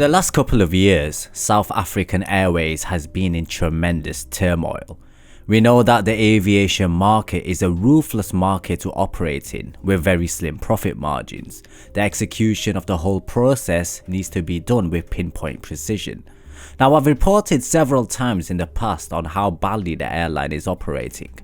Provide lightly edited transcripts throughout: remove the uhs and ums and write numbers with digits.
the last couple of years, South African Airways has been in tremendous turmoil. We know that the aviation market is a ruthless market to operate in with very slim profit margins. The execution of the whole process needs to be done with pinpoint precision. Now, I've reported several times in the past on how badly the airline is operating,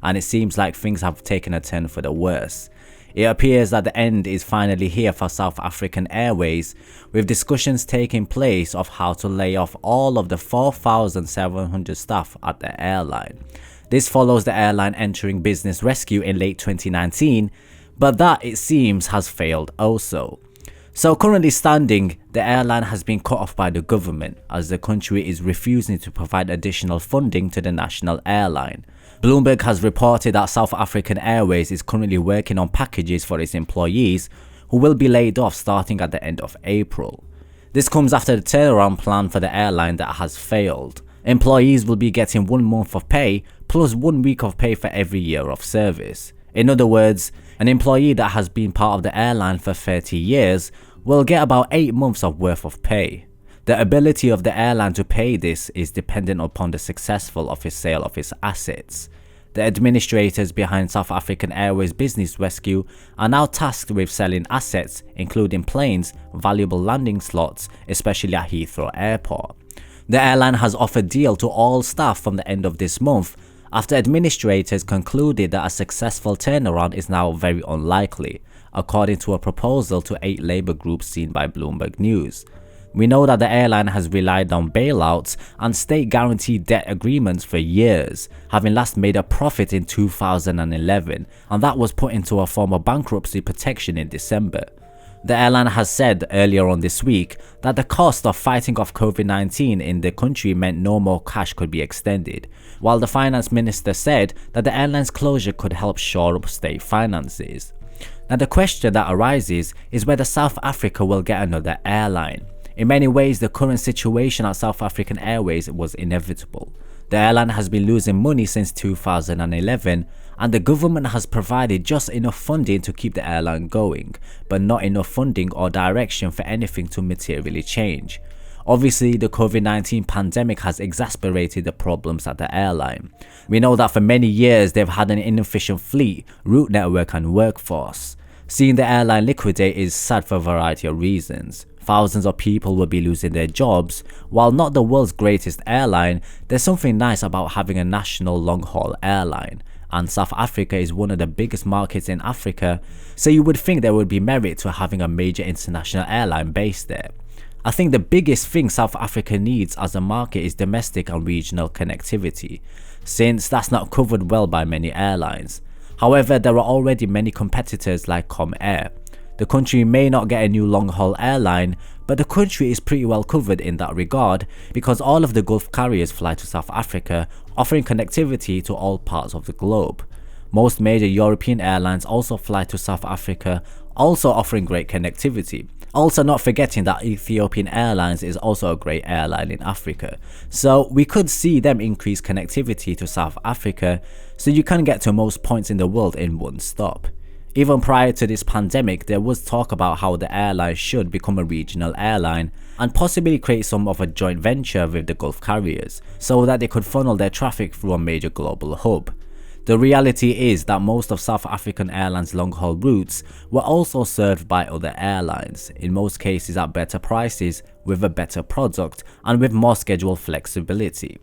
and it seems like things have taken a turn for the worse. It appears that the end is finally here for South African Airways, with discussions taking place of how to lay off all of the 4,700 staff at the airline. This follows the airline entering business rescue in late 2019, but that, it seems, has failed also. So currently standing, the airline has been cut off by the government as the country is refusing to provide additional funding to the national airline. Bloomberg has reported that South African Airways is currently working on packages for its employees who will be laid off starting at the end of April. This comes after the turnaround plan for the airline that has failed. Employees will be getting 1 month of pay plus 1 week of pay for every year of service. In other words, an employee that has been part of the airline for 30 years will get about 8 months of worth of pay. The ability of the airline to pay this is dependent upon the successful of its sale of its assets. The administrators behind South African Airways business rescue are now tasked with selling assets, including planes, valuable landing slots, especially at Heathrow Airport. The airline has offered deal to all staff from the end of this month after administrators concluded that a successful turnaround is now very unlikely, according to a proposal to 8 labour groups seen by Bloomberg News. We know that the airline has relied on bailouts and state guaranteed debt agreements for years, having last made a profit in 2011, and that was put into a form of bankruptcy protection in December. The airline has said earlier on this week that the cost of fighting off COVID-19 in the country meant no more cash could be extended, while the finance minister said that the airline's closure could help shore up state finances. Now, the question that arises is whether South Africa will get another airline. In many ways, the current situation at South African Airways was inevitable. The airline has been losing money since 2011, and the government has provided just enough funding to keep the airline going, but not enough funding or direction for anything to materially change. Obviously, the COVID-19 pandemic has exacerbated the problems at the airline. We know that for many years they've had an inefficient fleet, route network and workforce. Seeing the airline liquidate is sad for a variety of reasons. Thousands of people will be losing their jobs. While not the world's greatest airline, there's something nice about having a national long-haul airline. And South Africa is one of the biggest markets in Africa, so you would think there would be merit to having a major international airline based there. I think the biggest thing South Africa needs as a market is domestic and regional connectivity, since that's not covered well by many airlines. However, there are already many competitors like Comair. The country may not get a new long-haul airline, but the country is pretty well covered in that regard because all of the Gulf carriers fly to South Africa, offering connectivity to all parts of the globe. Most major European airlines also fly to South Africa, also offering great connectivity. Also, not forgetting that Ethiopian Airlines is also a great airline in Africa. So we could see them increase connectivity to South Africa so you can get to most points in the world in one stop. Even prior to this pandemic, there was talk about how the airline should become a regional airline and possibly create some of a joint venture with the Gulf carriers so that they could funnel their traffic through a major global hub. The reality is that most of South African Airlines' long-haul routes were also served by other airlines, in most cases at better prices, with a better product and with more schedule flexibility.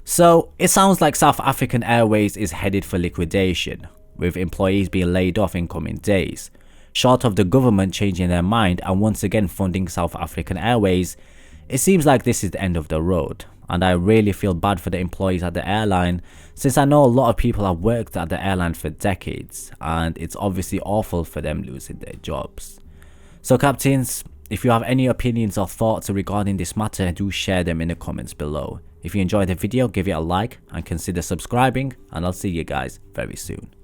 So it sounds like South African Airways is headed for liquidation, with employees being laid off in coming days. Short of the government changing their mind and once again funding South African Airways, it seems like this is the end of the road, and I really feel bad for the employees at the airline since I know a lot of people have worked at the airline for decades and it's obviously awful for them losing their jobs. So captains, if you have any opinions or thoughts regarding this matter, do share them in the comments below. If you enjoyed the video, give it a like and consider subscribing, and I'll see you guys very soon.